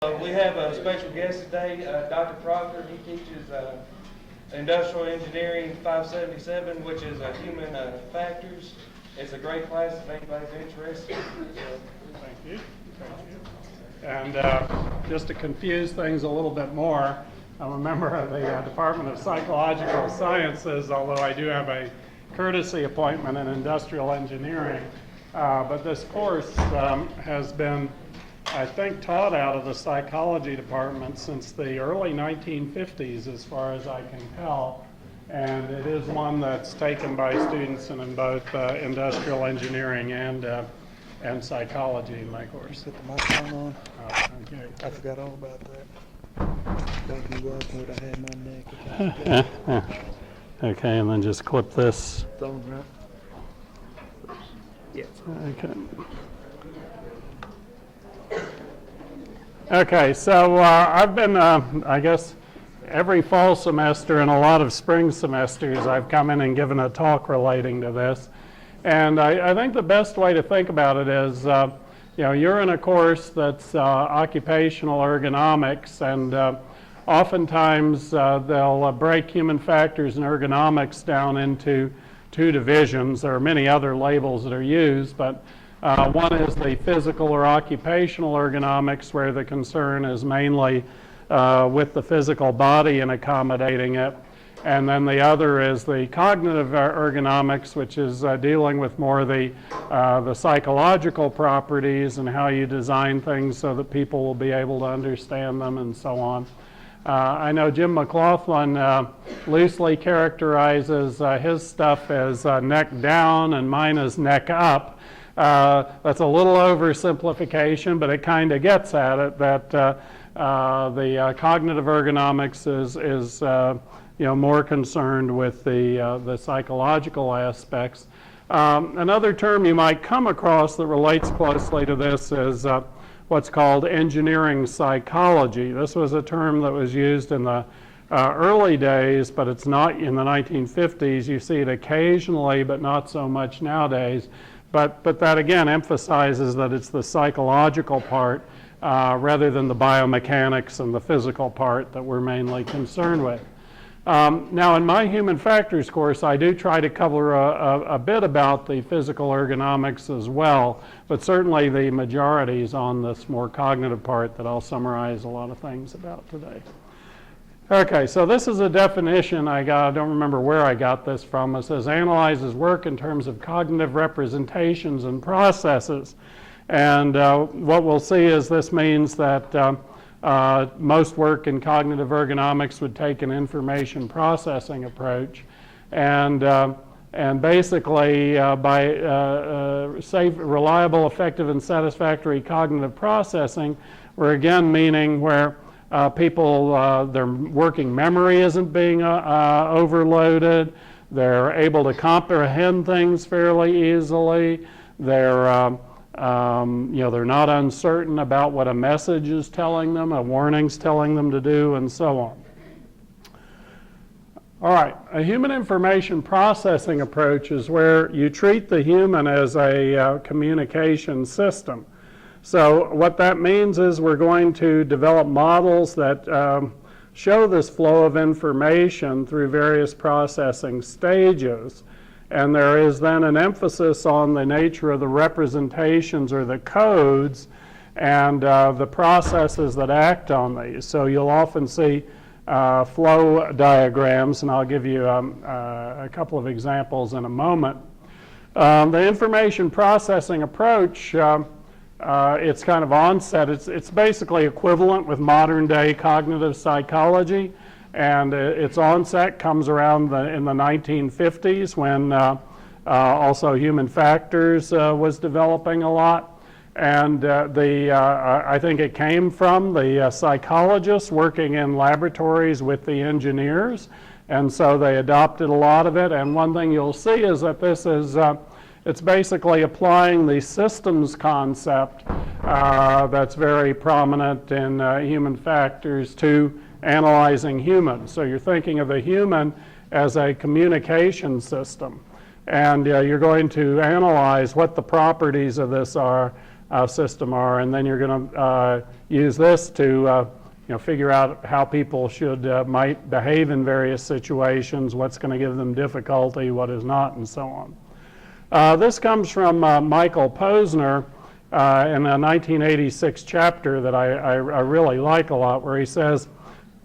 We have a special guest today, Dr. Proctor. He teaches Industrial Engineering 577, which is human factors. It's a great class if anybody's interested. Thank you. And just to confuse things a little bit more, I'm a member of the Department of Psychological Sciences, although I do have a courtesy appointment in industrial engineering. But this course has been, I think, taught out of the psychology department since the early 1950s, as far as I can tell. And it is one that's taken by students in both industrial engineering and psychology in my course. Put the microphone on. Oh, okay. I forgot all about that. Thank you, when I had my neck. Okay, and then just clip this. Thumb, right? Yes. Okay. Okay, so I've been, I guess, every fall semester and a lot of spring semesters, I've come in and given a talk relating to this. And I think the best way to think about it is, you're in a course that's occupational ergonomics, and oftentimes they'll break human factors and ergonomics down into two divisions. There are many other labels that are used, but one is the physical or occupational ergonomics, where the concern is mainly with the physical body and accommodating it. And then the other is the cognitive ergonomics, which is dealing with more the psychological properties and how you design things so that people will be able to understand them and so on. I know Jim McGlothlin loosely characterizes his stuff as neck down and mine is neck up. That's a little oversimplification, but it kind of gets at it that the cognitive ergonomics is more concerned with the psychological aspects. Another term you might come across that relates closely to this is what's called engineering psychology. This was a term that was used in the early days, but it's not in the 1950s. You see it occasionally, but not so much nowadays. But that again emphasizes that it's the psychological part rather than the biomechanics and the physical part that we're mainly concerned with. Now in my human factors course, I do try to cover a bit about the physical ergonomics as well, but certainly the majority is on this more cognitive part that I'll summarize a lot of things about today. Okay, so this is a definition I don't remember where I got this from. It says analyzes work in terms of cognitive representations and processes. And what we'll see is this means that most work in cognitive ergonomics would take an information processing approach, and basically by safe, reliable, effective, and satisfactory cognitive processing, we're again meaning where people, their working memory isn't being overloaded, they're able to comprehend things fairly easily, they're not uncertain about what a message is telling them, a warning's telling them to do, and so on. All right, a human information processing approach is where you treat the human as a communication system. So what that means is we're going to develop models that show this flow of information through various processing stages. And there is then an emphasis on the nature of the representations or the codes and the processes that act on these. So you'll often see flow diagrams, and I'll give you a couple of examples in a moment. The information processing approach, it's kind of onset. It's basically equivalent with modern day cognitive psychology. And its onset comes around in the 1950s when also human factors was developing a lot. And I think it came from the psychologists working in laboratories with the engineers. And so they adopted a lot of it. And one thing you'll see is that this is, it's basically applying the systems concept that's very prominent in human factors to analyzing humans. So you're thinking of a human as a communication system. And you're going to analyze what the properties of this are system are, and then you're going to use this to figure out how people might behave in various situations, what's going to give them difficulty, what is not, and so on. This comes from Michael Posner in a 1986 chapter that I really like a lot, where he says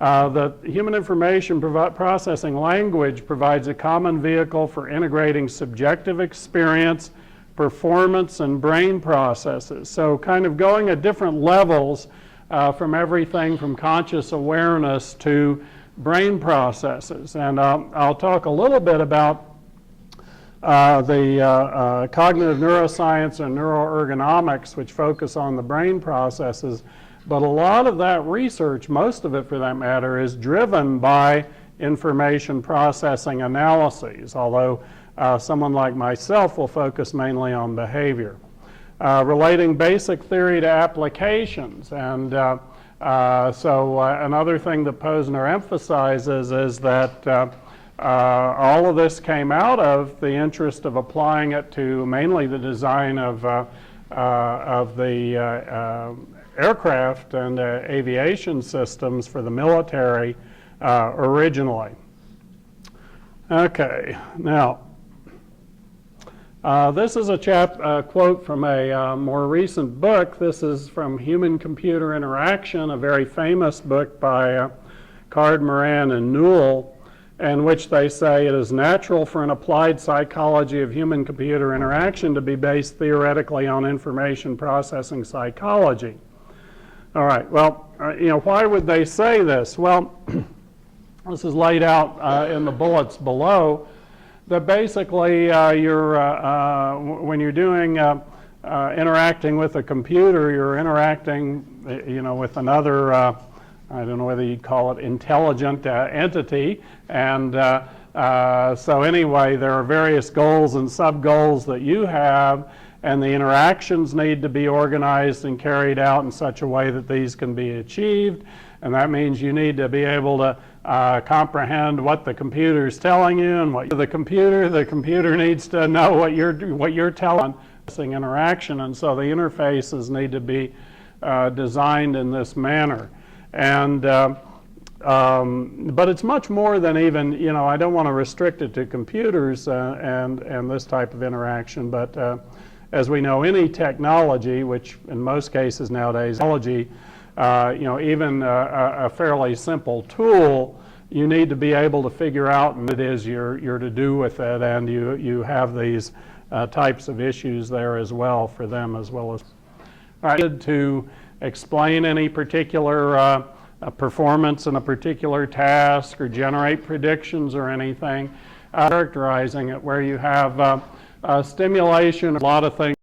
that human information processing language provides a common vehicle for integrating subjective experience, performance, and brain processes. So kind of going at different levels from everything from conscious awareness to brain processes. And I'll talk a little bit about the cognitive neuroscience and neuroergonomics, which focus on the brain processes. But a lot of that research, most of it for that matter, is driven by information processing analyses, although someone like myself will focus mainly on behavior. Relating basic theory to applications. And so another thing that Posner emphasizes is that all of this came out of the interest of applying it to mainly the design of the aircraft and aviation systems for the military originally. Okay, now this is a quote from a more recent book. This is from Human-Computer Interaction, a very famous book by Card, Moran, and Newell, in which they say it is natural for an applied psychology of human-computer interaction to be based theoretically on information processing psychology. All right, well, why would they say this? Well, this is laid out in the bullets below, that basically when you're doing interacting with a computer, you're interacting with another, I don't know whether you'd call it intelligent entity, and so anyway, there are various goals and sub-goals that you have, and the interactions need to be organized and carried out in such a way that these can be achieved. And that means you need to be able to comprehend what the computer is telling you, and what the computer needs to know what you're telling interaction, and so the interfaces need to be designed in this manner. And but it's much more than even, I don't want to restrict it to computers and this type of interaction, but as we know, any technology, which in most cases nowadays, technology, even a fairly simple tool, you need to be able to figure out what it is you're to do with it, and you have these types of issues there as well for them as well as. All right, to explain any particular performance in a particular task or generate predictions or anything, characterizing it where you have stimulation, a lot of things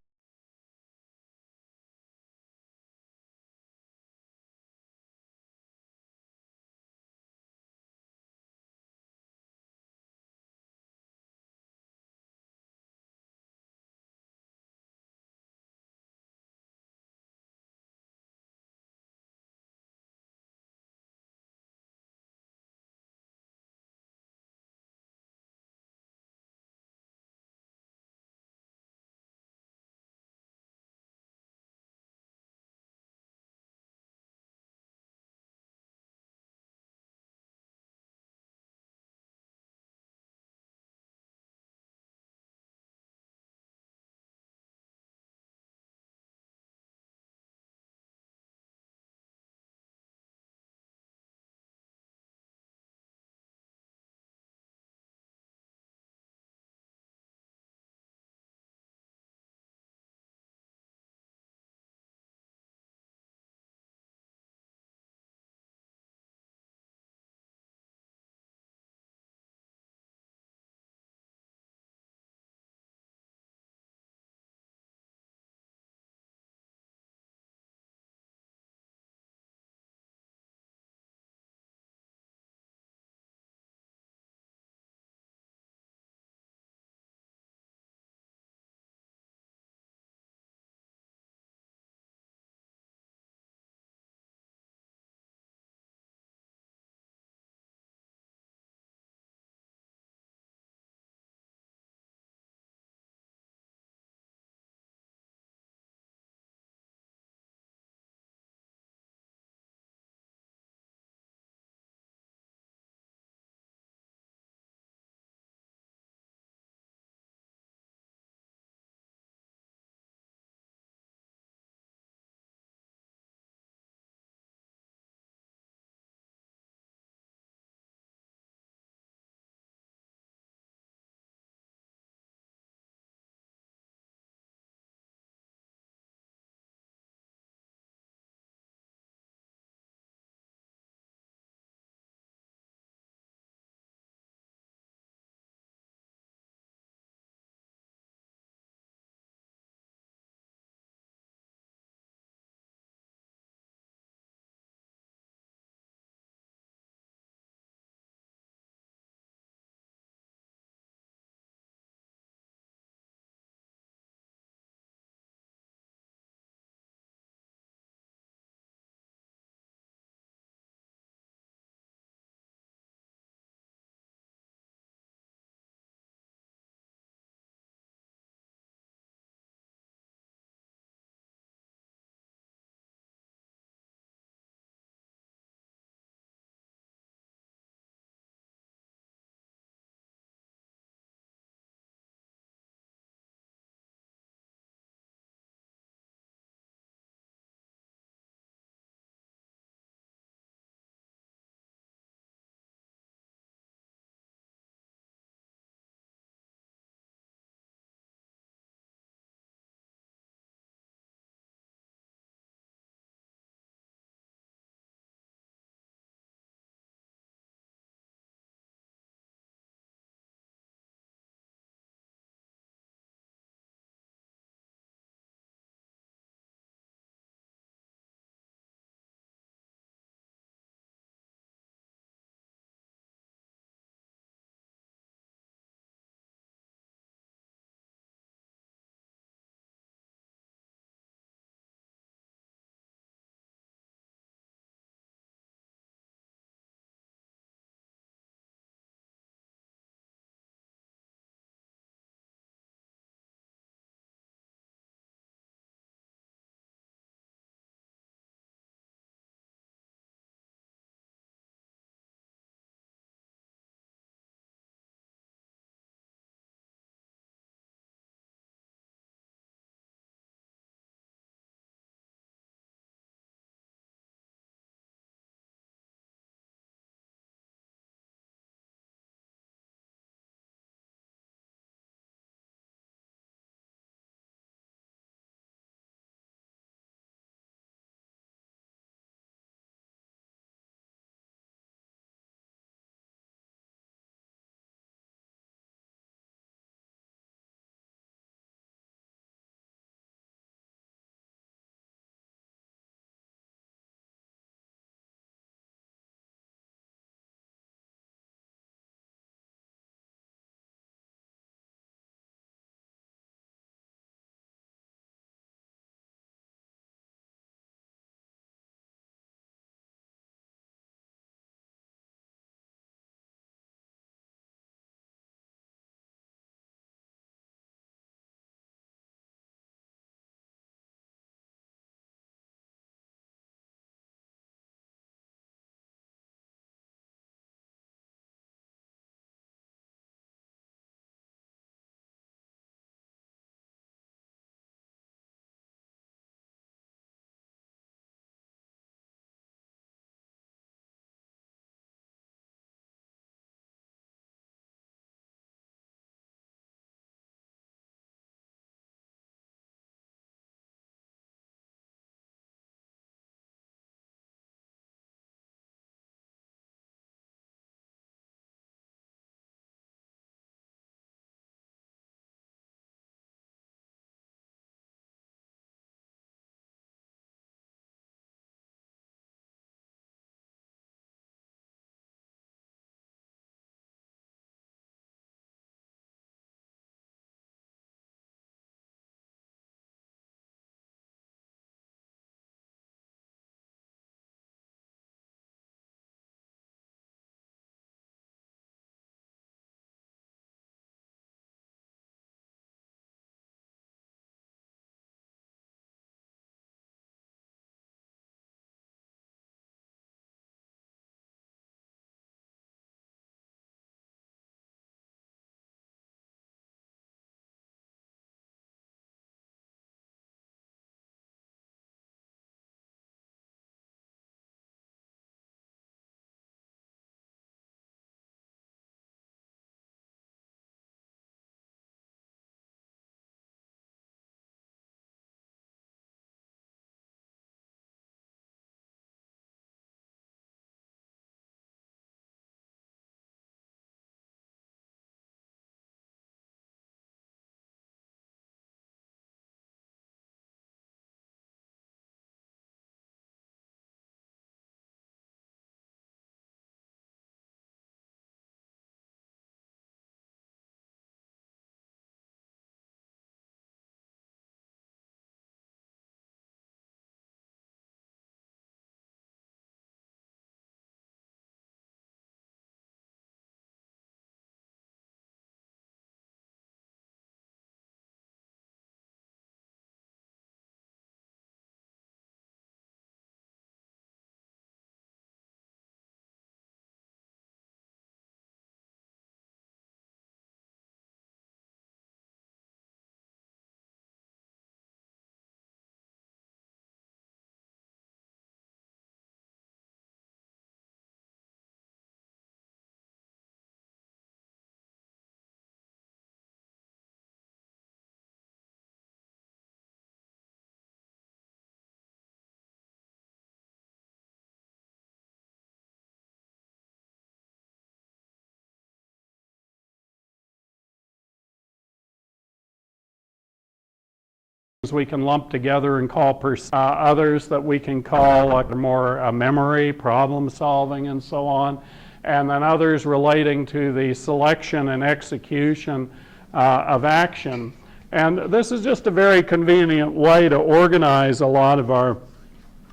we can lump together and call others that we can call like more memory, problem solving, and so on, and then others relating to the selection and execution of action. And this is just a very convenient way to organize a lot of our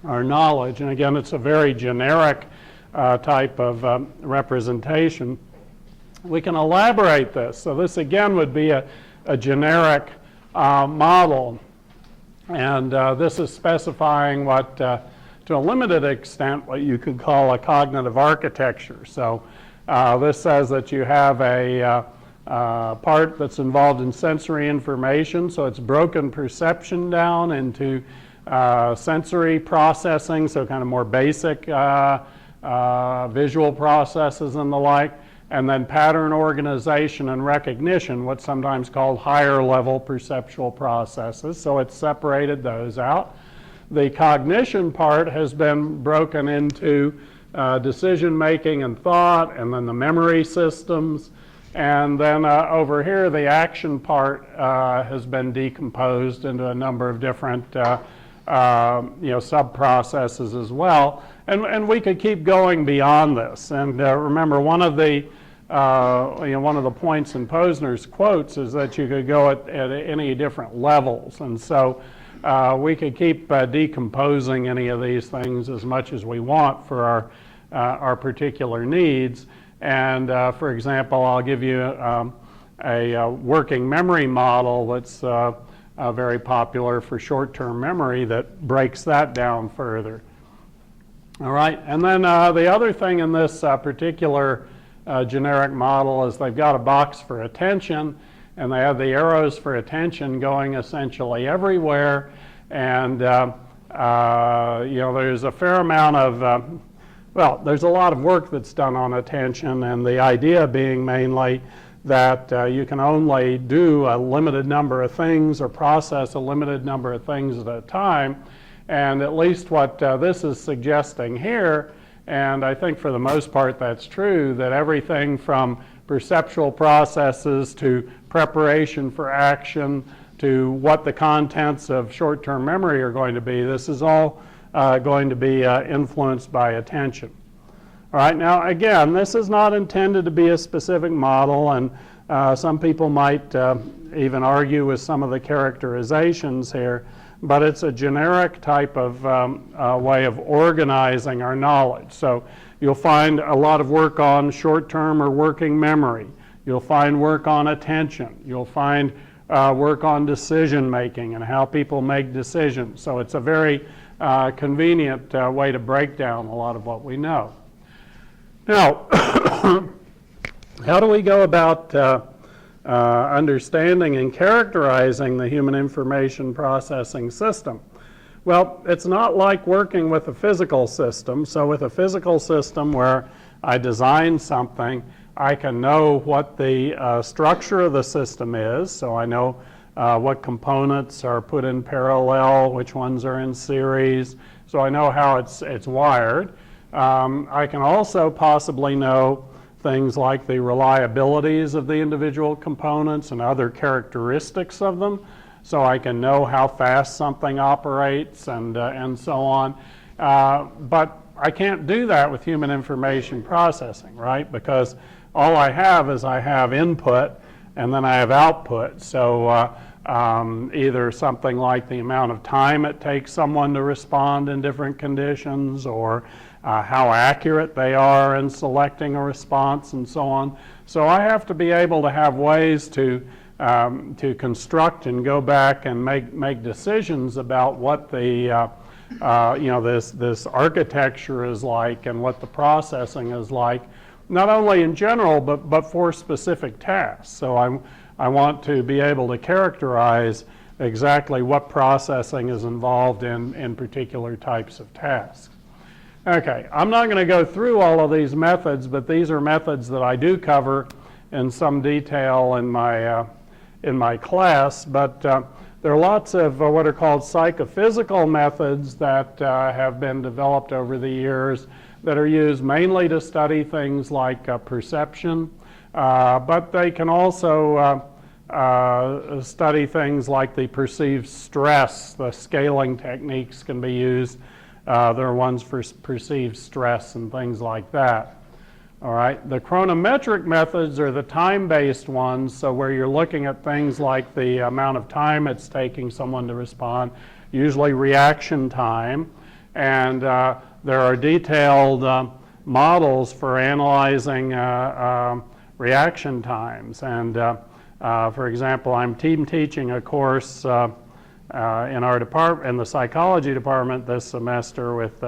knowledge. And again, it's a very generic type of representation. We can elaborate this. So this again would be a generic model. And this is specifying what, to a limited extent, what you could call a cognitive architecture. So this says that you have a part that's involved in sensory information. So it's broken perception down into sensory processing, so kind of more basic visual processes and the like. And then pattern organization and recognition, what's sometimes called higher level perceptual processes. So it's separated those out. The cognition part has been broken into decision making and thought, and then the memory systems. And then over here, the action part has been decomposed into a number of different sub-processes as well. And we could keep going beyond this. And remember, one of the points in Posner's quotes is that you could go at any different levels. And so we could keep decomposing any of these things as much as we want for our particular needs. And for example, I'll give you a working memory model that's very popular for short-term memory that breaks that down further. All right, and then the other thing in this particular generic model is they've got a box for attention, and they have the arrows for attention going essentially everywhere. And there's a fair amount of there's a lot of work that's done on attention, and the idea being mainly that you can only do a limited number of things or process a limited number of things at a time. And at least what this is suggesting here, and I think for the most part that's true, that everything from perceptual processes to preparation for action to what the contents of short-term memory are going to be, this is all going to be influenced by attention. All right, now again, this is not intended to be a specific model, and some people might even argue with some of the characterizations here, but it's a generic type of way of organizing our knowledge. So you'll find a lot of work on short-term or working memory. You'll find work on attention. You'll find work on decision-making and how people make decisions. So it's a very convenient way to break down a lot of what we know. Now, how do we go about understanding and characterizing the human information processing system? Well, it's not like working with a physical system. So with a physical system where I design something, I can know what the structure of the system is. So I know what components are put in parallel, which ones are in series. So I know how it's wired. I can also possibly know things like the reliabilities of the individual components and other characteristics of them. So I can know how fast something operates and so on. But I can't do that with human information processing, right? Because all I have is I have input and then I have output. So either something like the amount of time it takes someone to respond in different conditions, or how accurate they are in selecting a response and so on. So I have to be able to have ways to construct and go back and make decisions about what the this architecture is like and what the processing is like, not only in general but for specific tasks. So I want to be able to characterize exactly what processing is involved in particular types of tasks. Okay, I'm not going to go through all of these methods, but these are methods that I do cover in some detail in my class. But there are lots of what are called psychophysical methods that have been developed over the years that are used mainly to study things like perception, but they can also study things like the perceived stress. The scaling techniques can be used. There are ones for perceived stress and things like that. All right, the chronometric methods are the time-based ones, so where you're looking at things like the amount of time it's taking someone to respond, usually reaction time, and there are detailed models for analyzing reaction times. And for example, I'm teaching a course in our department, in the psychology department this semester with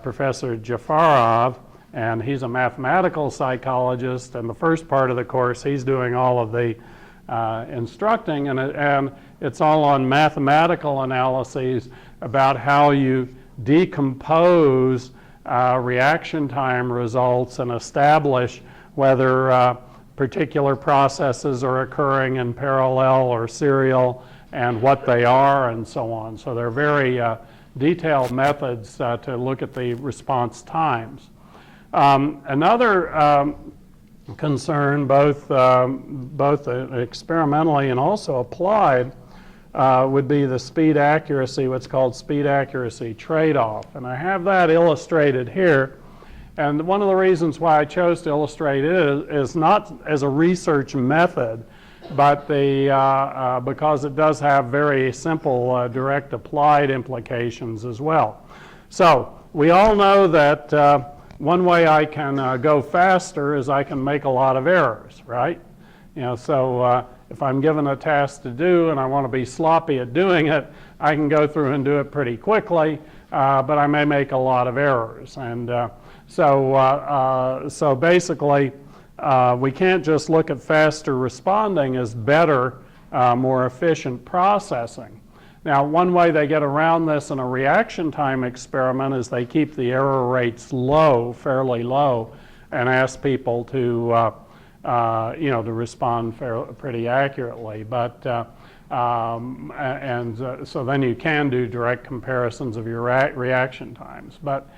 Professor Jafarov, and he's a mathematical psychologist. And the first part of the course, he's doing all of the instructing, and it's all on mathematical analyses about how you decompose reaction time results and establish whether particular processes are occurring in parallel or serial and what they are and so on. So they're very detailed methods to look at the response times. Another concern, both experimentally and also applied, would be the speed accuracy, what's called speed accuracy trade-off. And I have that illustrated here. And one of the reasons why I chose to illustrate it is not as a research method, but because it does have very simple direct applied implications as well. So we all know that one way I can go faster is I can make a lot of errors, right? You know, so if I'm given a task to do and I want to be sloppy at doing it, I can go through and do it pretty quickly, but I may make a lot of errors. And so basically, we can't just look at faster responding as better, more efficient processing. Now, one way they get around this in a reaction time experiment is they keep the error rates low, fairly low, and ask people to, to respond pretty accurately. But so then you can do direct comparisons of your reaction times. But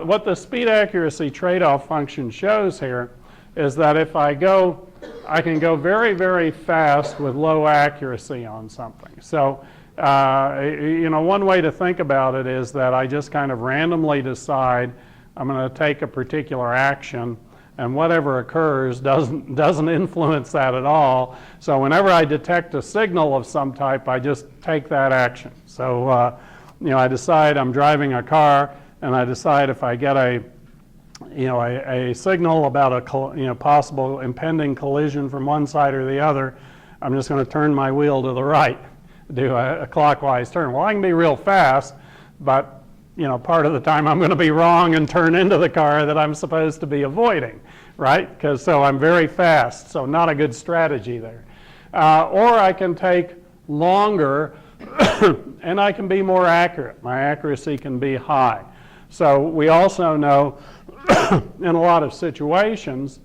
what the speed accuracy trade-off function shows here is that if I can go very, very fast with low accuracy on something. So, one way to think about it is that I just kind of randomly decide I'm going to take a particular action, and whatever occurs doesn't influence that at all. So whenever I detect a signal of some type, I just take that action. So, I decide I'm driving a car, and I decide if I get a signal about a possible impending collision from one side or the other, I'm just going to turn my wheel to the right, do a clockwise turn. Well, I can be real fast, but part of the time I'm going to be wrong and turn into the car that I'm supposed to be avoiding, right? So I'm very fast, so not a good strategy there. Or I can take longer and I can be more accurate. My accuracy can be high. So we also know in a lot of situations,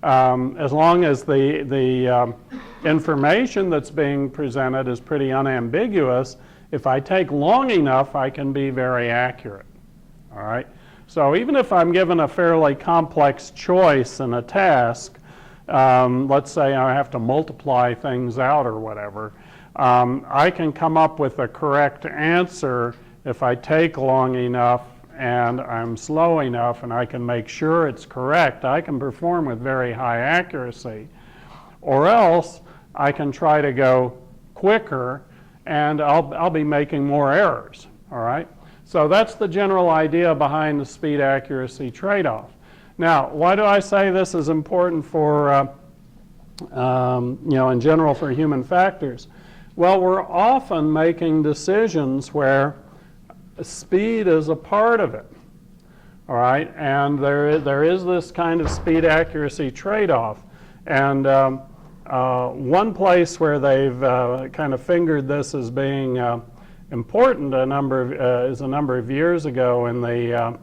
as long as the information that's being presented is pretty unambiguous, if I take long enough, I can be very accurate. All right? So even if I'm given a fairly complex choice in a task, let's say I have to multiply things out or whatever, I can come up with a correct answer if I take long enough and I'm slow enough and I can make sure it's correct. I can perform with very high accuracy. Or else I can try to go quicker and I'll be making more errors, all right? So that's the general idea behind the speed accuracy trade-off. Now, why do I say this is important for, in general for human factors? Well, we're often making decisions where speed is a part of it, all right? And there is this kind of speed accuracy trade-off. And one place where they've kind of fingered this as being important a number of years ago in the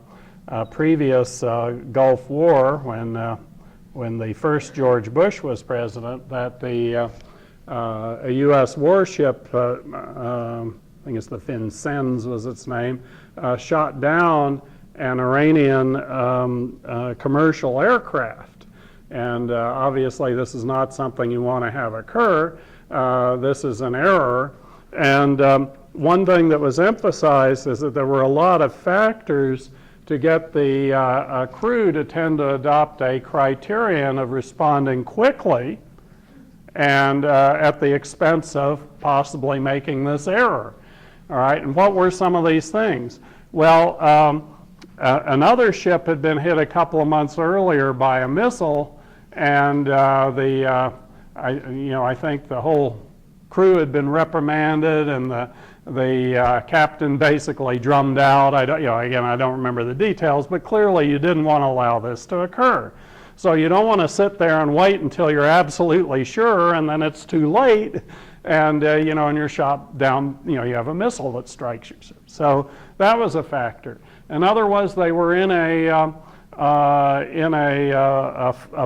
previous Gulf War, when the first George Bush was president, that a U.S. warship, I think it's the Vincennes was its name, shot down an Iranian commercial aircraft. And obviously this is not something you want to have occur. This is an error. And one thing that was emphasized is that there were a lot of factors to get the crew to tend to adopt a criterion of responding quickly and at the expense of possibly making this error. All right, and what were some of these things? Well, another ship had been hit a couple of months earlier by a missile, and I think the whole crew had been reprimanded, and the captain basically drummed out. I don't remember the details, but clearly you didn't want to allow this to occur. So you don't want to sit there and wait until you're absolutely sure, and then it's too late, and and you're shot down. You have a missile that strikes you. So that was a factor. Another was they were in a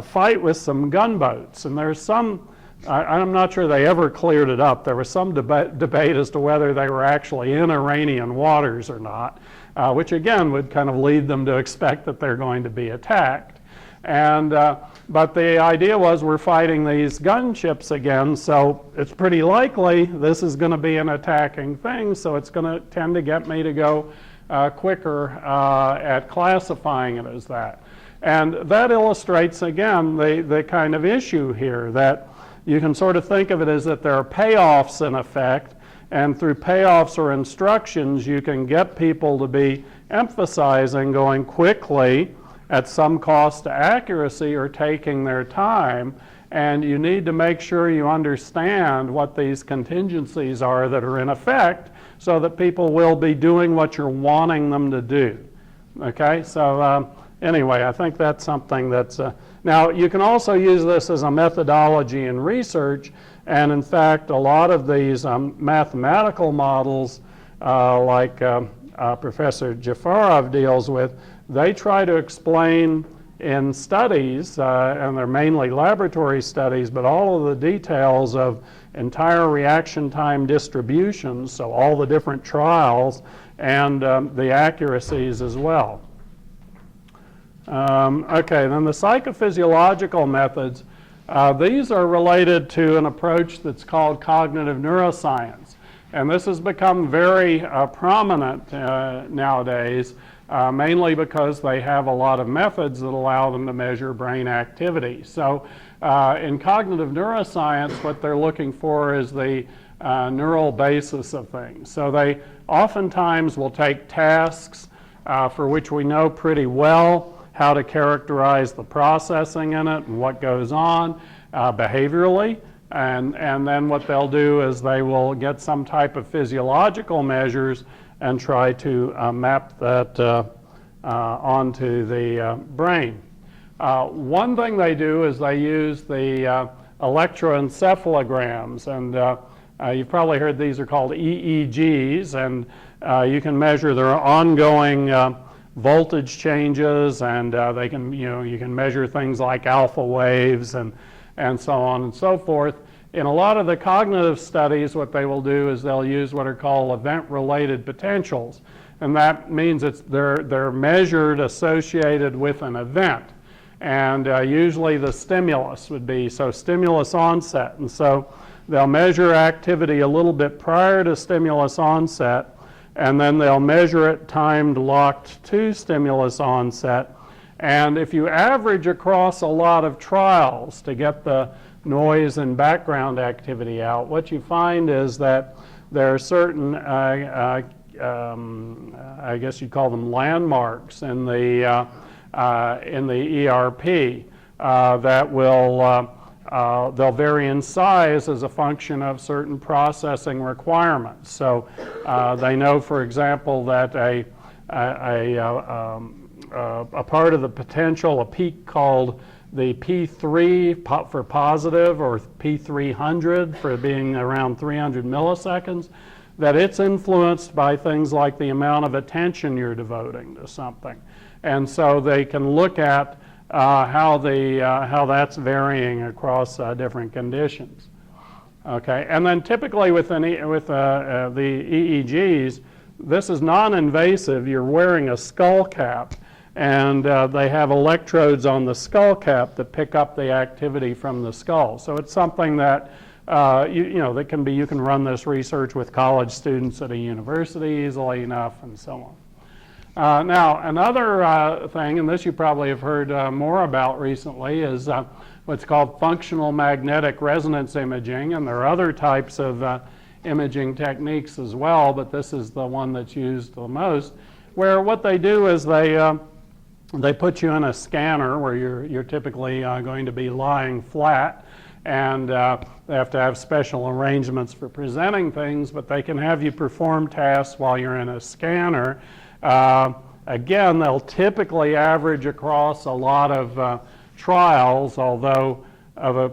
fight with some gunboats, and there's some. I'm not sure they ever cleared it up. There was some debate as to whether they were actually in Iranian waters or not, which again would kind of lead them to expect that they're going to be attacked. And but the idea was we're fighting these gunships again, so it's pretty likely this is going to be an attacking thing, so it's going to tend to get me to go quicker at classifying it as that. And that illustrates again the kind of issue here, that you can sort of think of it as that there are payoffs in effect, and through payoffs or instructions you can get people to be emphasizing going quickly at some cost to accuracy or taking their time, and you need to make sure you understand what these contingencies are that are in effect so that people will be doing what you're wanting them to do. Okay, so anyway, I think that's something that's now you can also use this as a methodology in research, and in fact a lot of these mathematical models like Professor Jafarov deals with, they try to explain in studies, and they're mainly laboratory studies, but all of the details of entire reaction time distributions, so all the different trials, and the accuracies as well. Okay, then the psychophysiological methods, these are related to an approach that's called cognitive neuroscience. And this has become very prominent nowadays, mainly because they have a lot of methods that allow them to measure brain activity. So in cognitive neuroscience, what they're looking for is the neural basis of things. So they oftentimes will take tasks for which we know pretty well how to characterize the processing in it and what goes on behaviorally. And then what they'll do is they will get some type of physiological measures and try to map that onto the brain. One thing they do is they use the electroencephalograms, and you've probably heard these are called EEGs, and you can measure their ongoing voltage changes, and they can, you can measure things like alpha waves and so on and so forth. In a lot of the cognitive studies, what they will do is they'll use what are called event-related potentials, and that means they're measured associated with an event, and usually the stimulus would be, so stimulus onset, and so they'll measure activity a little bit prior to stimulus onset, and then they'll measure it timed locked to stimulus onset. And if you average across a lot of trials to get the noise and background activity out, what you find is that there are certain, I guess you'd call them landmarks in the ERP that will they'll vary in size as a function of certain processing requirements. So they know, for example, that a part of the potential, a peak called the P3 for positive, or P300 for being around 300 milliseconds, that it's influenced by things like the amount of attention you're devoting to something. And so they can look at how that's varying across different conditions. Okay, and then typically with the EEGs, this is non-invasive. You're wearing a skull cap, and they have electrodes on the skull cap that pick up the activity from the skull. So it's something that that can be, you can run this research with college students at a university easily enough, and so on. Now, another thing, and this you probably have heard more about recently, is what's called functional magnetic resonance imaging, and there are other types of imaging techniques as well, but this is the one that's used the most, where what they do is they put you in a scanner where you're typically going to be lying flat, and they have to have special arrangements for presenting things, but they can have you perform tasks while you're in a scanner. Again, they'll typically average across a lot of trials, although of a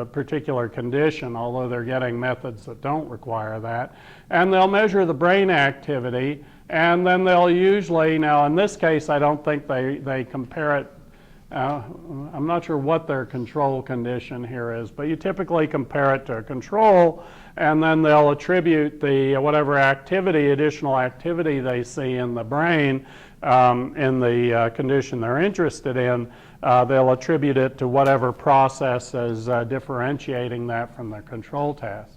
particular condition, although they're getting methods that don't require that. And they'll measure the brain activity, and then they'll usually, now in this case I don't think they compare it, I'm not sure what their control condition here is, but you typically compare it to a control, and then they'll attribute the whatever activity, additional activity they see in the brain in the condition they're interested in. They'll attribute it to whatever process is differentiating that from the control task.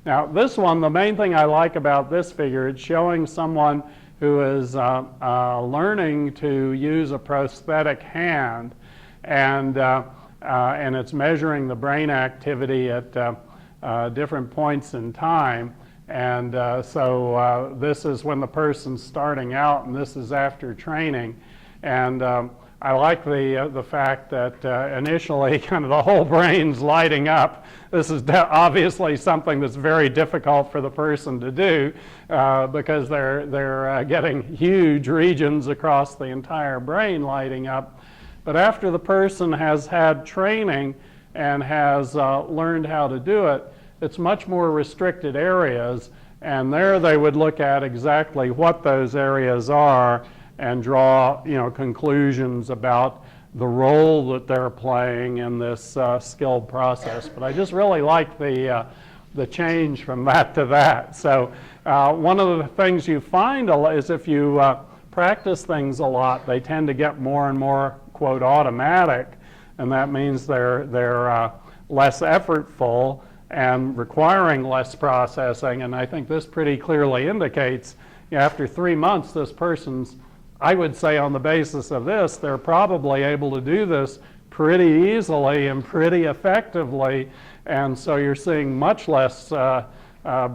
Now this one, the main thing I like about this figure, it's showing someone who is learning to use a prosthetic hand, and it's measuring the brain activity at different points in time. And so this is when the person's starting out, and this is after training. And I like the fact that initially kind of the whole brain's lighting up. This is obviously something that's very difficult for the person to do because they're getting huge regions across the entire brain lighting up. But after the person has had training and has learned how to do it, it's much more restricted areas, and there they would look at exactly what those areas are and draw, conclusions about the role that they're playing in this skilled process. But I just really like the change from that to that. So one of the things you find is if you practice things a lot, they tend to get more and more, quote, automatic, and that means they're less effortful and requiring less processing. And I think this pretty clearly indicates after 3 months, this person's, I would say on the basis of this, they're probably able to do this pretty easily and pretty effectively, and so you're seeing much less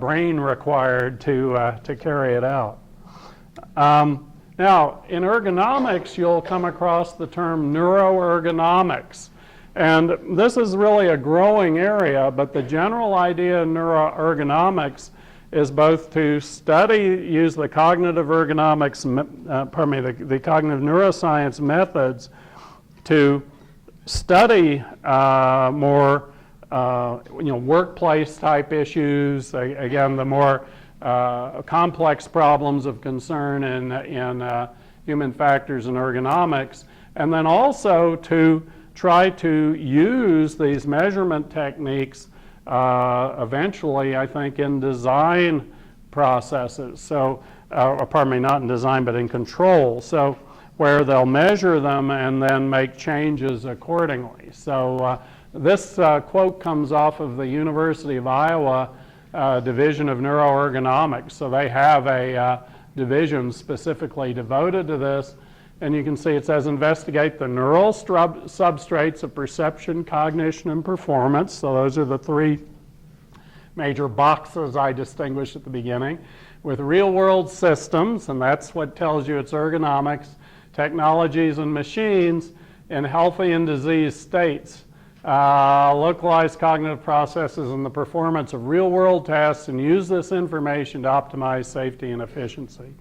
brain required to carry it out. Now, in ergonomics, you'll come across the term neuroergonomics, and this is really a growing area, but the general idea in neuroergonomics is both to use the cognitive ergonomics, the cognitive neuroscience methods to study more, workplace type issues. Again, the more complex problems of concern in human factors and ergonomics, and then also to try to use these measurement techniques eventually, I think, in design processes. So, pardon me, not in design, but in control. So, where they'll measure them and then make changes accordingly. So, this quote comes off of the University of Iowa Division of Neuroergonomics. So, they have a division specifically devoted to this. And you can see it says, investigate the neural substrates of perception, cognition, and performance. So those are the three major boxes I distinguished at the beginning. With real-world systems, and that's what tells you it's ergonomics, technologies and machines in healthy and diseased states. Localized cognitive processes and the performance of real-world tasks, and use this information to optimize safety and efficiency.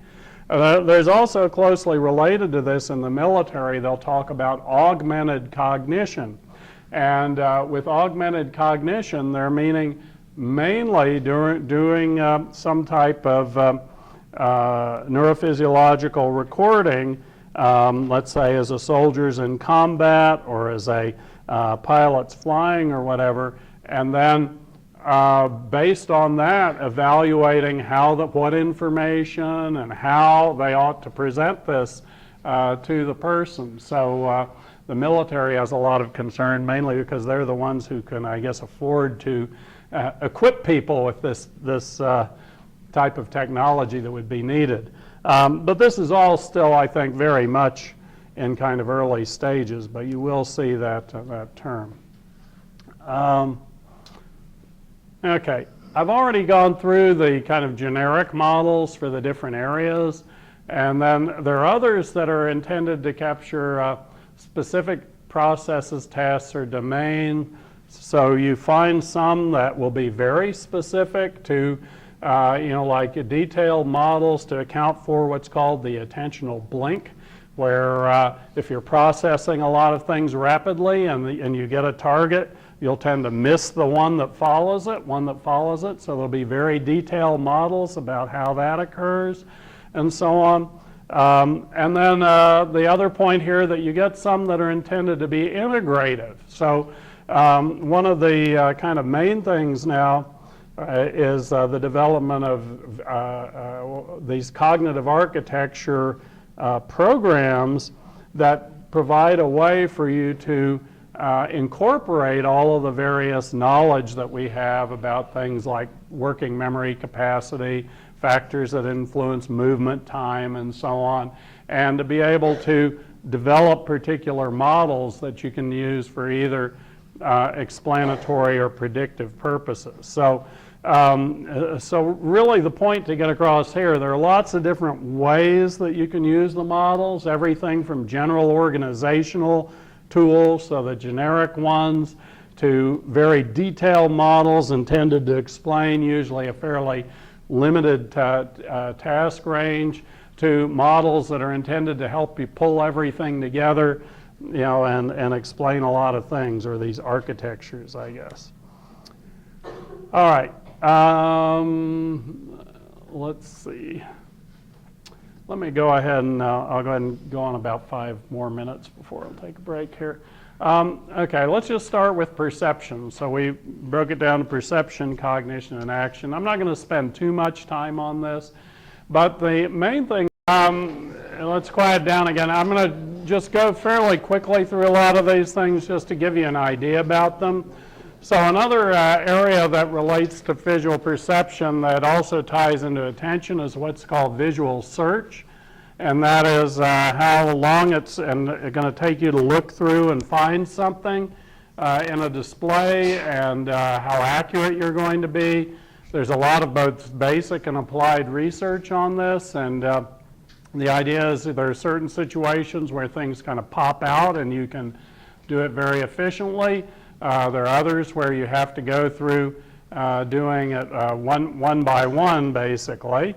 There's also closely related to this in the military, they'll talk about augmented cognition. And with augmented cognition, they're meaning mainly doing some type of neurophysiological recording, let's say as a soldier's in combat or as a pilot's flying or whatever, and then based on that, evaluating what information and how they ought to present this to the person. So the military has a lot of concern, mainly because they're the ones who can, I guess, afford to equip people with this type of technology that would be needed. But this is all still, I think, very much in kind of early stages, but you will see that term. Okay, I've already gone through the kind of generic models for the different areas, and then there are others that are intended to capture specific processes, tasks, or domain. So you find some that will be very specific to, like detailed models to account for what's called the attentional blink, where if you're processing a lot of things rapidly and you get a target, you'll tend to miss the one that follows it. So there'll be very detailed models about how that occurs and so on. And then the other point here that you get some that are intended to be integrative. So one of the kind of main things now is the development of these cognitive architecture programs that provide a way for you to incorporate all of the various knowledge that we have about things like working memory capacity, factors that influence movement time, and so on, and to be able to develop particular models that you can use for either explanatory or predictive purposes. So really the point to get across here, there are lots of different ways that you can use the models, everything from general organizational tools, so the generic ones, to very detailed models intended to explain usually a fairly limited task range, to models that are intended to help you pull everything together, and explain a lot of things, or these architectures, I guess. All right, let's see. Let me go ahead and I'll go ahead and go on about 5 more minutes before I'll take a break here. Okay, let's just start with perception. So we broke it down to perception, cognition, and action. I'm not going to spend too much time on this, but the main thing, let's quiet down again. I'm going to just go fairly quickly through a lot of these things just to give you an idea about them. So another area that relates to visual perception that also ties into attention is what's called visual search. And that is how long it's going to take you to look through and find something in a display, and how accurate you're going to be. There's a lot of both basic and applied research on this, and the idea is that there are certain situations where things kind of pop out and you can do it very efficiently. There are others where you have to go through doing it one by one, basically.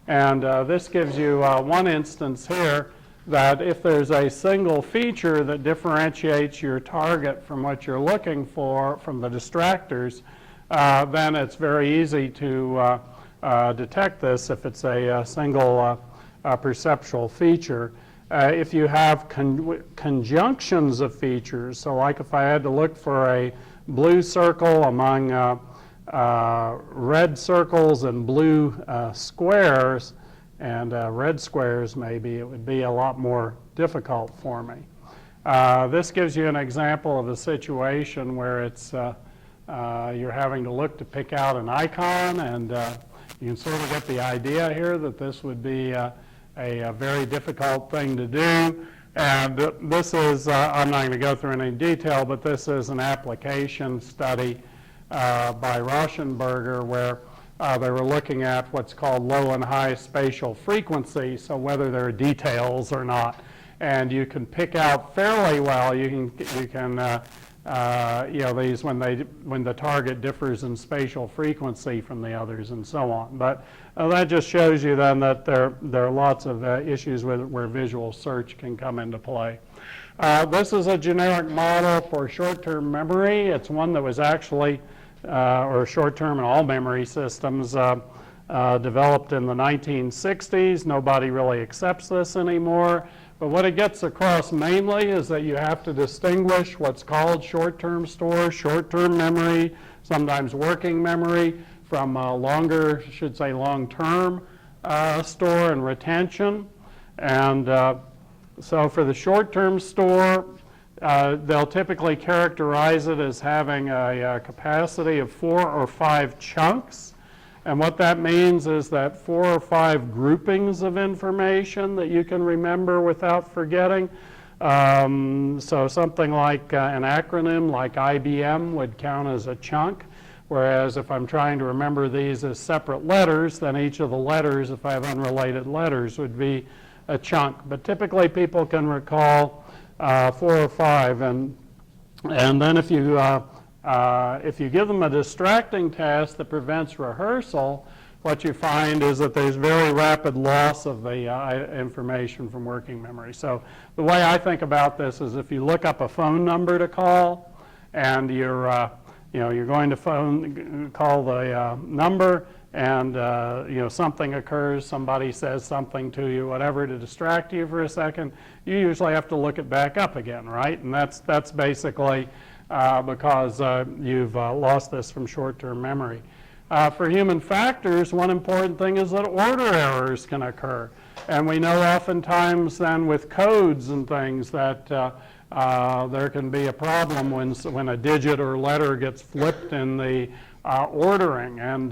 And this gives you one instance here that if there's a single feature that differentiates your target from what you're looking for, from the distractors, then it's very easy to detect this if it's a single perceptual feature. If you have conjunctions of features, so like if I had to look for a blue circle among red circles and blue squares, and red squares maybe, it would be a lot more difficult for me. This gives you an example of a situation where it's you're having to look to pick out an icon, and you can sort of get the idea here that this would be a very difficult thing to do. And this is, I'm not going to go through any detail, but this is an application study by Rauschenberger where they were looking at what's called low and high spatial frequency, so whether there are details or not. And you can pick out fairly well, you can these when the target differs in spatial frequency from the others and so on. But that just shows you then that there are lots of issues where visual search can come into play. This is a generic model for short-term memory. It's one that was actually, or short-term and all memory systems, developed in the 1960s. Nobody really accepts this anymore. But what it gets across mainly is that you have to distinguish what's called short-term store, short-term memory, sometimes working memory, from longer, should say long-term store and retention. And So for the short-term store, they'll typically characterize it as having a capacity of 4 or 5 chunks. And what that means is that 4 or 5 groupings of information that you can remember without forgetting. So something like an acronym like IBM would count as a chunk, whereas if I'm trying to remember these as separate letters, then each of the letters, if I have unrelated letters, would be a chunk. But typically people can recall 4 or 5, and then if you give them a distracting task that prevents rehearsal, what you find is that there's very rapid loss of the information from working memory. So the way I think about this is if you look up a phone number to call, and you're going to call the number, and something occurs, somebody says something to you, whatever, to distract you for a second, you usually have to look it back up again, right? And that's basically because you've lost this from short-term memory. For human factors, one important thing is that order errors can occur. And we know oftentimes then with codes and things that there can be a problem when a digit or letter gets flipped in the ordering. And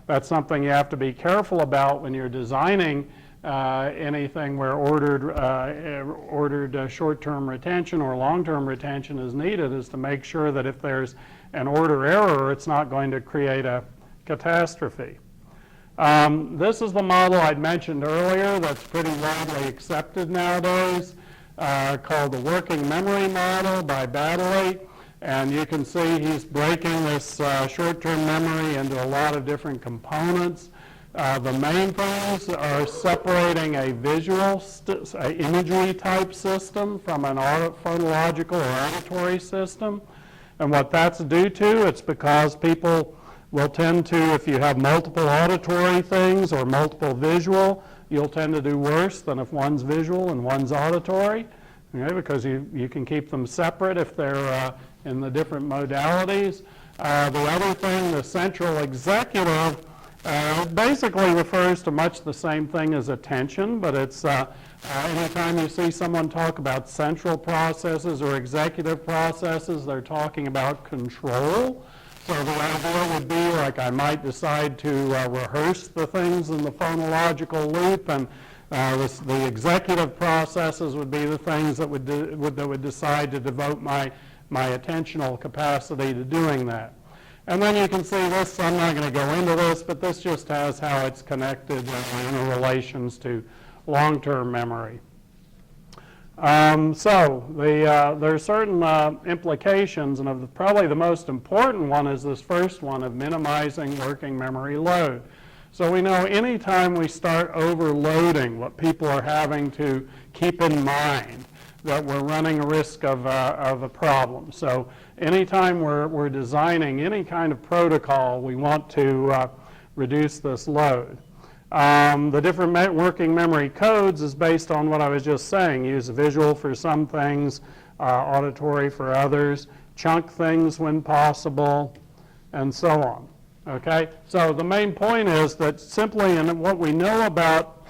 that's something you have to be careful about when you're designing anything where ordered short-term retention or long-term retention is needed, is to make sure that if there's an order error, it's not going to create a catastrophe. This is the model I'd mentioned earlier that's pretty widely accepted nowadays, called the working memory model by Baddeley. And you can see he's breaking this short-term memory into a lot of different components. The main things are separating a visual imagery type system from an phonological or auditory system. And what that's due to, it's because people will tend to, if you have multiple auditory things or multiple visual, you'll tend to do worse than if one's visual and one's auditory, okay, because you can keep them separate if they're in the different modalities. The other thing, the central executive, basically refers to much the same thing as attention, but it's anytime you see someone talk about central processes or executive processes, they're talking about control. So the idea would be like I might decide to rehearse the things in the phonological loop, and the executive processes would be the things that would decide to devote my attentional capacity to doing that. And then you can see this, I'm not going to go into this, but this just has how it's connected in relations to long-term memory. So there are certain implications, and probably the most important one is this first one of minimizing working memory load. So we know anytime we start overloading what people are having to keep in mind, that we're running a risk of a problem. So anytime we're designing any kind of protocol, we want to reduce this load. The different working memory codes is based on what I was just saying. Use visual for some things, auditory for others, chunk things when possible, and so on. Okay? So the main point is that simply in what we know about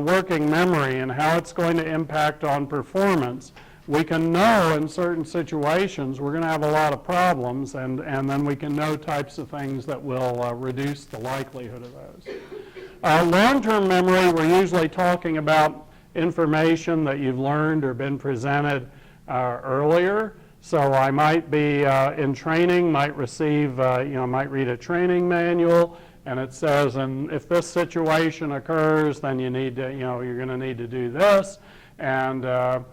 working memory and how it's going to impact on performance, we can know in certain situations we're going to have a lot of problems, and then we can know types of things that will reduce the likelihood of those. Long-term memory, we're usually talking about information that you've learned or been presented earlier. So I might be in training, might receive, might read a training manual, and it says, and if this situation occurs, then you need to, you're going to need to do this. And a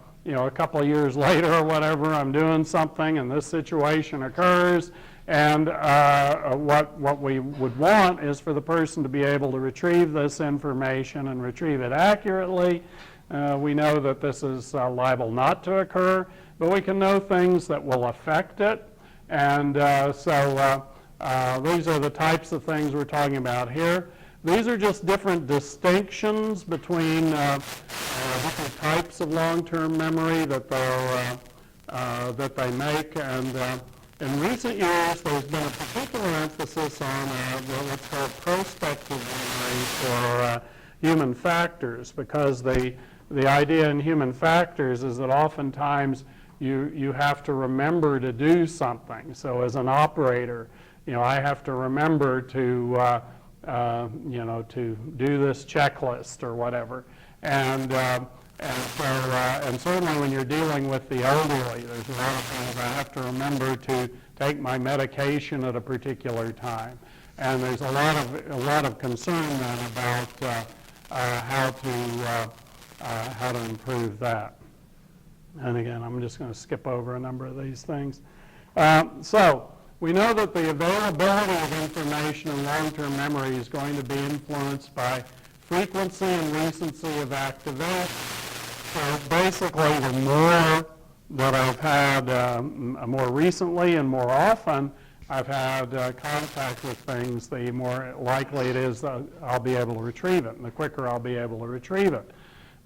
couple of years later or whatever, I'm doing something, and this situation occurs. And what we would want is for the person to be able to retrieve this information and retrieve it accurately. We know that this is liable not to occur, but we can know things that will affect it. And so these are the types of things we're talking about here. These are just different distinctions between different types of long-term memory that they make. And in recent years, there's been a particular emphasis on what's called prospective memory for human factors, because the the idea in human factors is that oftentimes you have to remember to do something. So as an operator, I have to remember to to do this checklist or whatever. And certainly when you're dealing with the elderly, there's a lot of things I have to remember to take my medication at a particular time. And there's a lot of concern then about how to improve that. And again, I'm just going to skip over a number of these things. So we know that the availability of information in long-term memory is going to be influenced by frequency and recency of activation. So basically, the more that I've had more recently and more often I've had contact with things, the more likely it is that I'll be able to retrieve it, and the quicker I'll be able to retrieve it.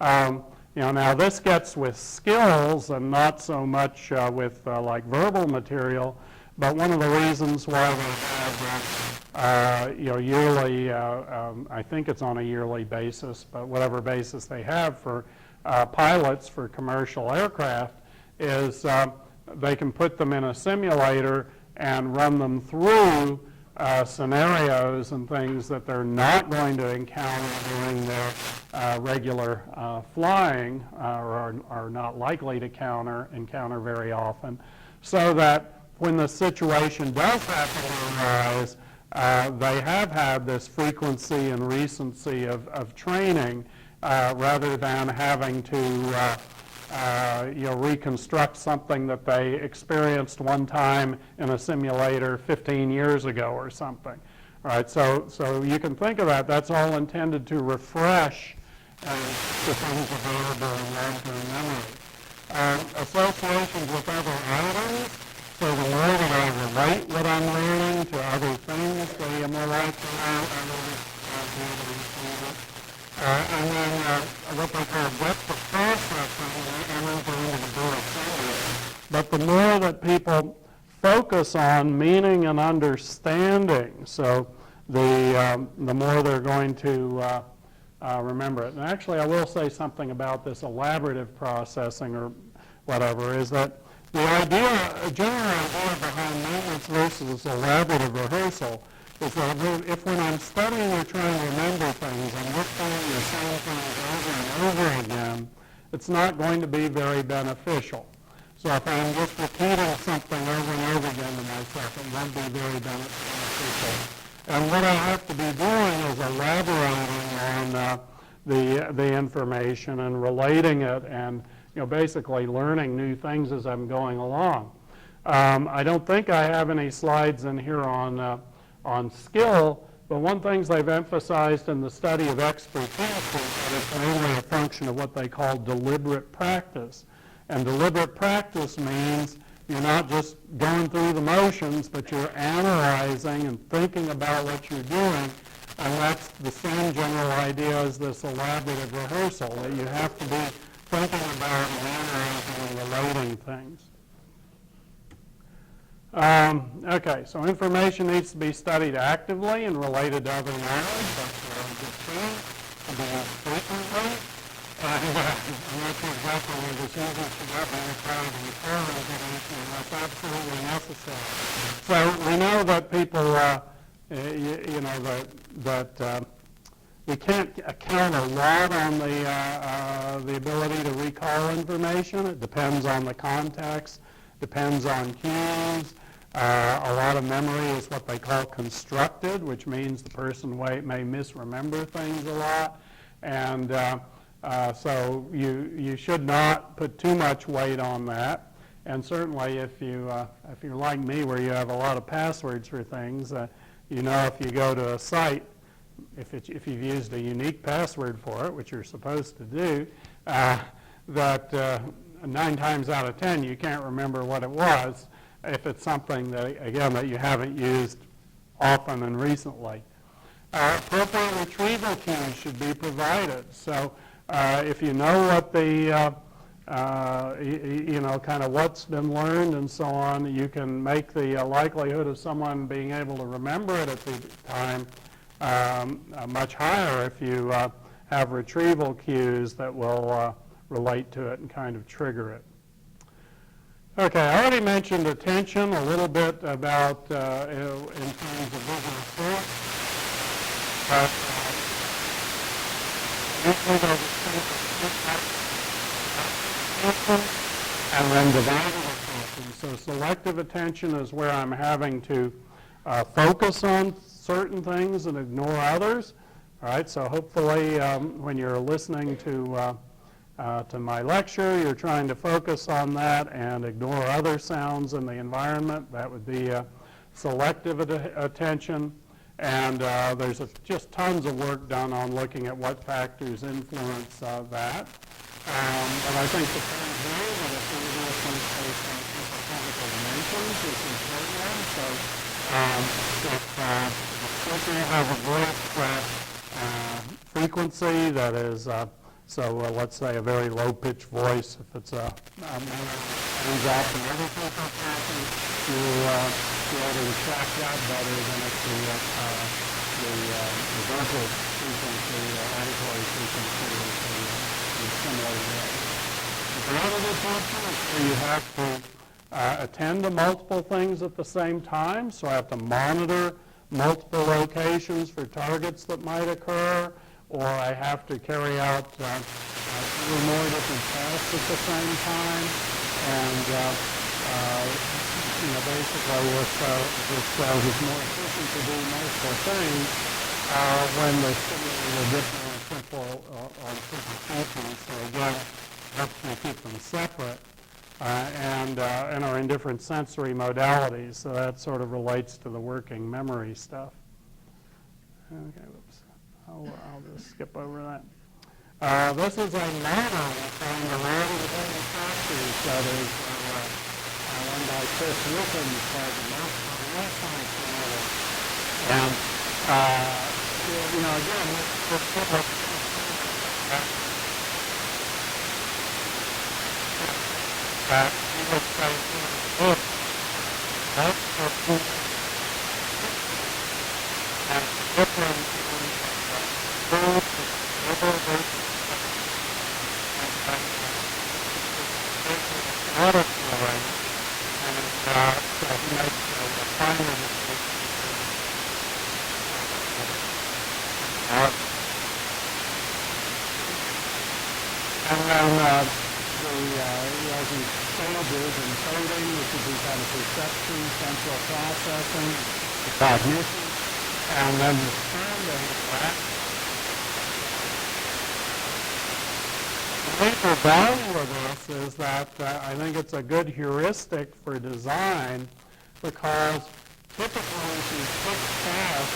Now this gets with skills and not so much with like verbal material, but one of the reasons why they have yearly, I think it's on a yearly basis, but whatever basis they have for pilots for commercial aircraft is they can put them in a simulator and run them through scenarios and things that they're not going to encounter during their regular flying or are not likely to encounter very often, so that when the situation does happen to arise, they have had this frequency and recency of training rather than having to reconstruct something that they experienced one time in a simulator 15 years ago or something. All right, so you can think of that. That's all intended to refresh the things available in long-term memory. Associations with other items. So the more that I relate what I'm learning to other things, the more likely I will be able to receive it. And then what they call depth of processing, and then go into the bullet summary. But the more that people focus on meaning and understanding, so the more they're going to remember it. And actually, I will say something about this elaborative processing or whatever, is that the idea, a general idea behind maintenance versus elaborative rehearsal is that if when I'm studying or trying to remember things, I'm repeating the same things over and over again, it's not going to be very beneficial. So if I'm just repeating something over and over again to myself, it won't be very beneficial. And what I have to be doing is elaborating on the information and relating it and basically learning new things as I'm going along. I don't think I have any slides in here on skill, but one thing they've emphasized in the study of expertise is that it's mainly a function of what they call deliberate practice. And deliberate practice means you're not just going through the motions, but you're analyzing and thinking about what you're doing. And that's the same general idea as this elaborative rehearsal, that you have to be thinking about and analyzing and relating things. Okay, so information needs to be studied actively and related to other knowledge. That's a good thing. To be used frequently. And I'm not sure exactly what this uses for that, but I'm proud of the referral information, and that's absolutely necessary. So we know that people, that we can't count a lot on the ability to recall information. It depends on the context, depends on cues. A lot of memory is what they call constructed, which means the person may misremember things a lot. And so you should not put too much weight on that. And certainly if you're like me, where you have a lot of passwords for things, if you go to a site, if you've used a unique password for it, which you're supposed to do, that 9 times out of 10 you can't remember what it was if it's something that, again, that you haven't used often and recently. Appropriate retrieval cues should be provided. So if you know what the, kind of what's been learned and so on, you can make the likelihood of someone being able to remember it at the time much higher if you have retrieval cues that will relate to it and kind of trigger it. Okay, I already mentioned attention, a little bit about in terms of visual thought. But and then divided attention. So selective attention is where I'm having to focus on certain things and ignore others. All right, so hopefully when you're listening to my lecture, you're trying to focus on that and ignore other sounds in the environment. That would be selective attention. And there's just tons of work done on looking at what factors influence that. But I think the point here that if we do things based on anthropometrical dimensions is important. So if you have a voice frequency that is let's say a very low-pitched voice, if it's a ends up and every frequency, you'll be able to track that better than if the vocal frequency, auditory frequency is similar to that. The other function is where you have to attend to multiple things at the same time, so I have to monitor multiple locations for targets that might occur, or I have to carry out two or more different tasks at the same time. And basically it's more efficient to do multiple things when the stimuli are different on simple functions. So again, helps me keep them separate and are in different sensory modalities. So that sort of relates to the working memory stuff. Okay, whoops. I'll just skip over that. This is a model from the rate of the factors that is run by Chris Wilson's department. And, again, cognition, and then the sounding. The major value of this is that I think it's a good heuristic for design because typically if you pick fast,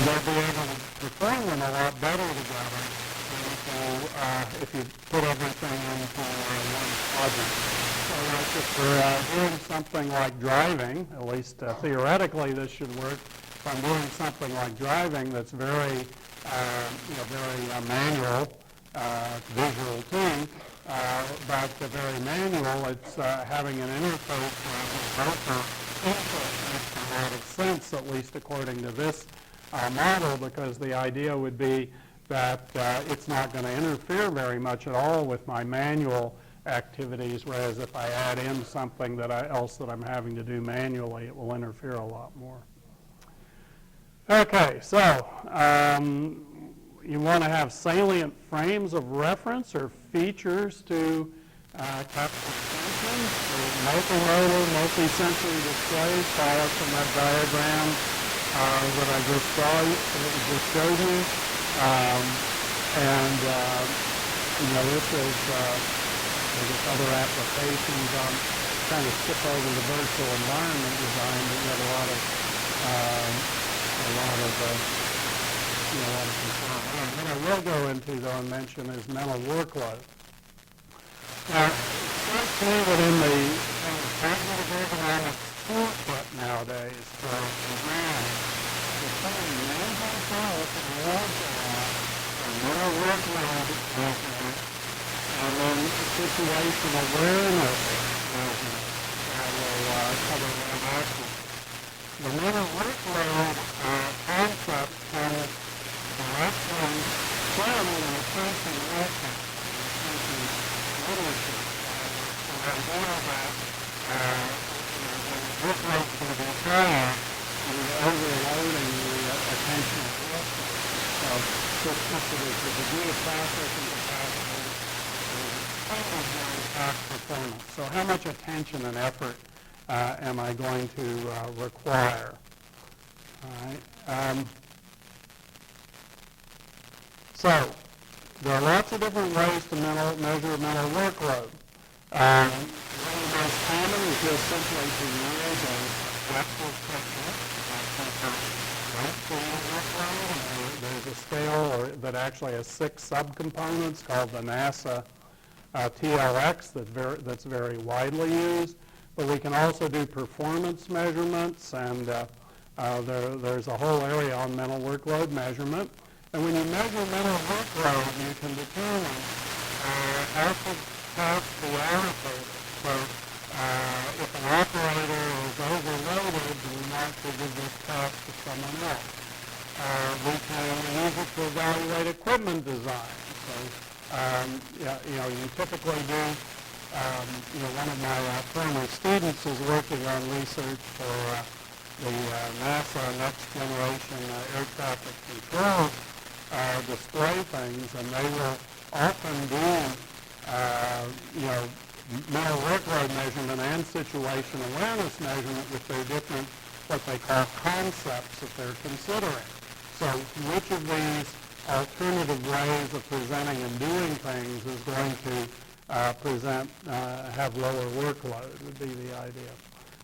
they'll be able to perform them a lot better together. If you put everything into one quadrant. So if we're doing something like driving, at least theoretically this should work, if I'm doing something like driving that's very, very manual, visual too, but very manual, it's having an interface where both input makes a lot of sense, at least according to this model, because the idea would be that it's not going to interfere very much at all with my manual activities, whereas if I add in something else that I'm having to do manually, it will interfere a lot more. Okay, so you want to have salient frames of reference or features to capture attention. Multimodal, multisensory displays follow from that diagram that I just showed you. This is there's other applications. Kind of skip over the virtual environment design, but you have a lot of control. What I will go into, though, and mention is mental workload. Now, it's quite clear that in the cognitive ergonomics toolkit nowadays for programming, there's so many management files and logs mental workload measurement, and then situational awareness measurement that will cover an action. The mental workload concept can directly stem in the attention ethics, attention literature. The idea that workload can be higher is overloading the attentional system. So just the degree of processing capacity is past performance. So how much attention and effort am I going to require? All right. So there are lots of different ways to measure mental workload. One of the most common is just simply to use a Wechsler technique. There's a scale that actually has 6 subcomponents called the NASA TLX that's very widely used. But we can also do performance measurements, and there's a whole area on mental workload measurement. And when you measure mental workload, you can determine how to task the allocator. So if an operator is overloaded, we might give this task to someone else. We can use it to evaluate equipment design. So you typically do. One of my former students is working on research for the NASA Next Generation Air Traffic Control display things, and they will often do, mental workload measurement and situation awareness measurement with their different, what they call concepts that they're considering. So which of these alternative ways of presenting and doing things is going to have lower workload would be the idea.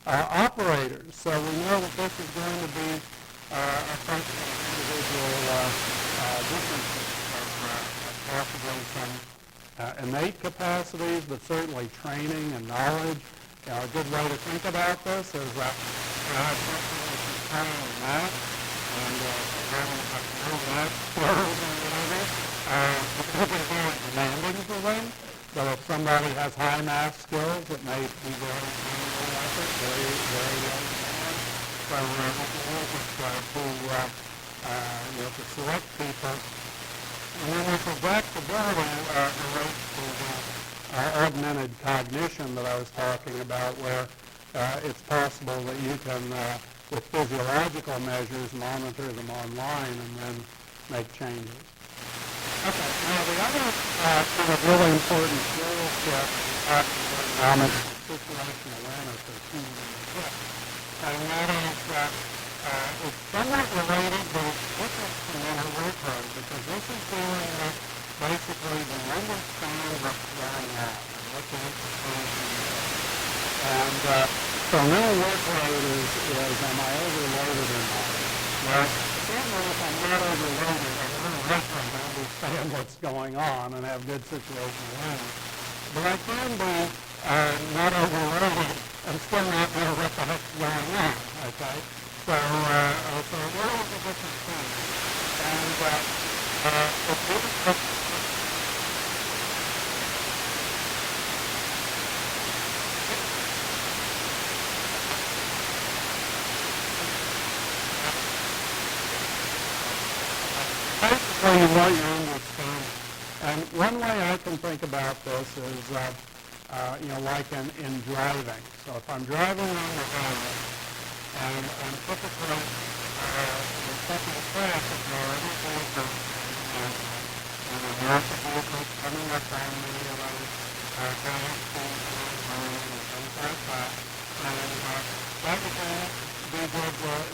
Operators, so we know that this is going to be a function of individual differences, possibly some innate capacities, but certainly training and knowledge. A good way to think about this is that something which is kind of math, and having no math skills or whatever, it's very demanding for them. But if somebody has high math skills, it may be very low effort, very low demand. So we can use it to select people. And then the projectability relates to the augmented cognition that I was talking about, where it's possible that you can, with physiological measures, monitor them online and then make changes. Okay, now the other sort of really important skill set in ergonomics is situational awareness, or TAWA. And that is it's somewhat related, but it's different from mental workload, because this is dealing with basically the understand what's going on and what the implication is. And so mental workload is am I overloaded or not? Well, certainly if I'm not overloaded, I'm really working to understand what's going on and have good situational awareness. But I can be not overloaded and still not know what the heck's going on, okay? So it really is a different thing. And basically what you're understanding. And one way I can think about this is, like in driving. So if I'm driving on the highway, and typically the second traffic or other vehicles and the market vehicles coming up on me, gas and things like that. And that would be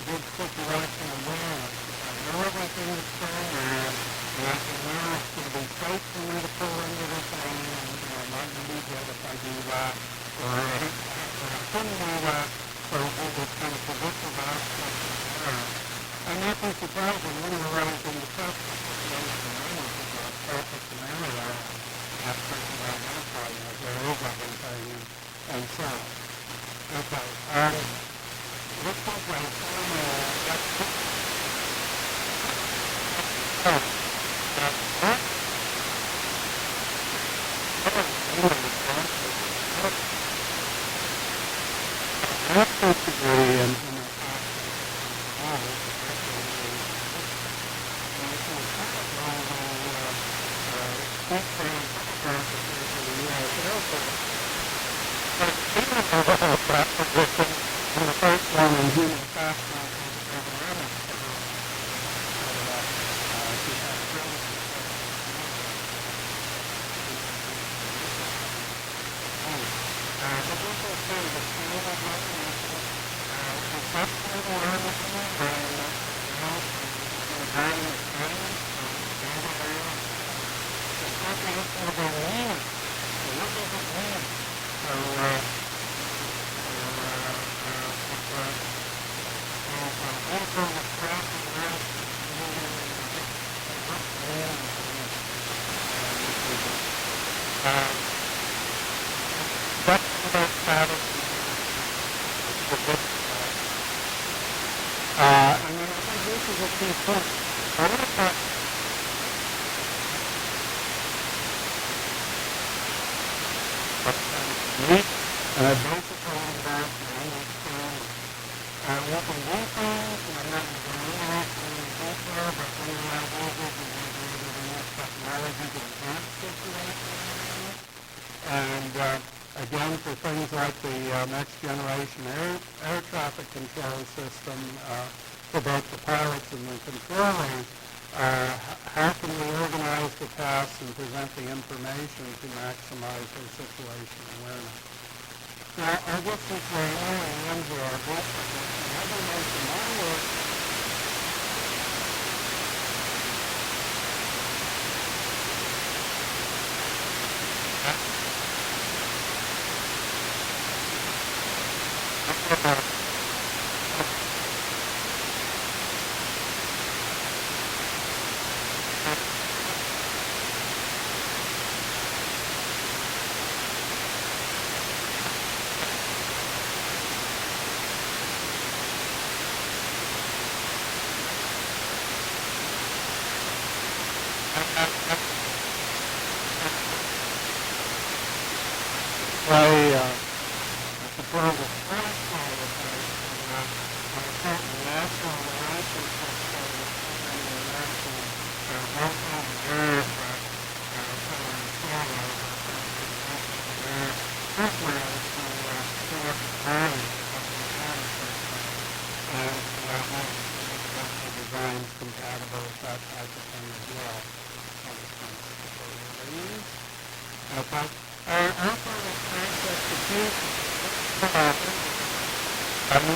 good situation awareness. I know everything that's going on, and I can know it's going to be safe for me to pull into this lane, and I'm not going to be good if I do that, or I couldn't do that. So it's kind of predictive aspect of that. And not be surprising, one of the ways in the test situation is a perfect scenario aspect of identifying as there is everything and so on. Okay, let's talk about the first one in human factors is ergonomics. And then I think this is a key point. And it basically involves the understanding. We can do things, and I'm not going to eliminate any detail, but when you have users, you're going to be able to use technology to enhance situations. And again, for things like the next generation air traffic control system, for both the pilots and the controllers, how can we organize the tasks and present the information to maximize their situation awareness? Now, I guess this way I am here. I've been making my work.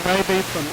Maybe some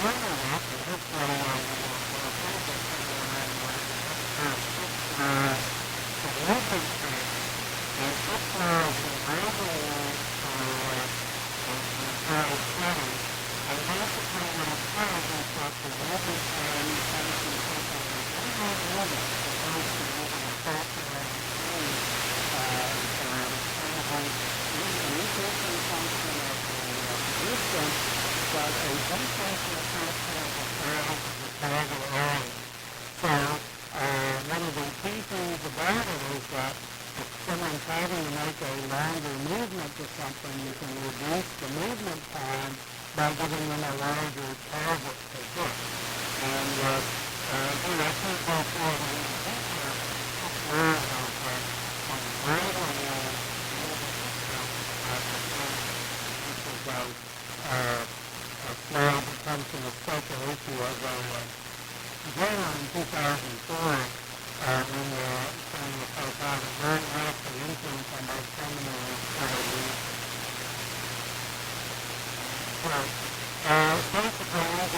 one of the key things about it is that if someone's having to make a longer movement to something, you can reduce the movement time by giving them a larger target to hit. And again, I can't go forward in the future where a flow becomes a special issue of January in 2004, when the post had a very rapid influence on both seminary and study. So, basically,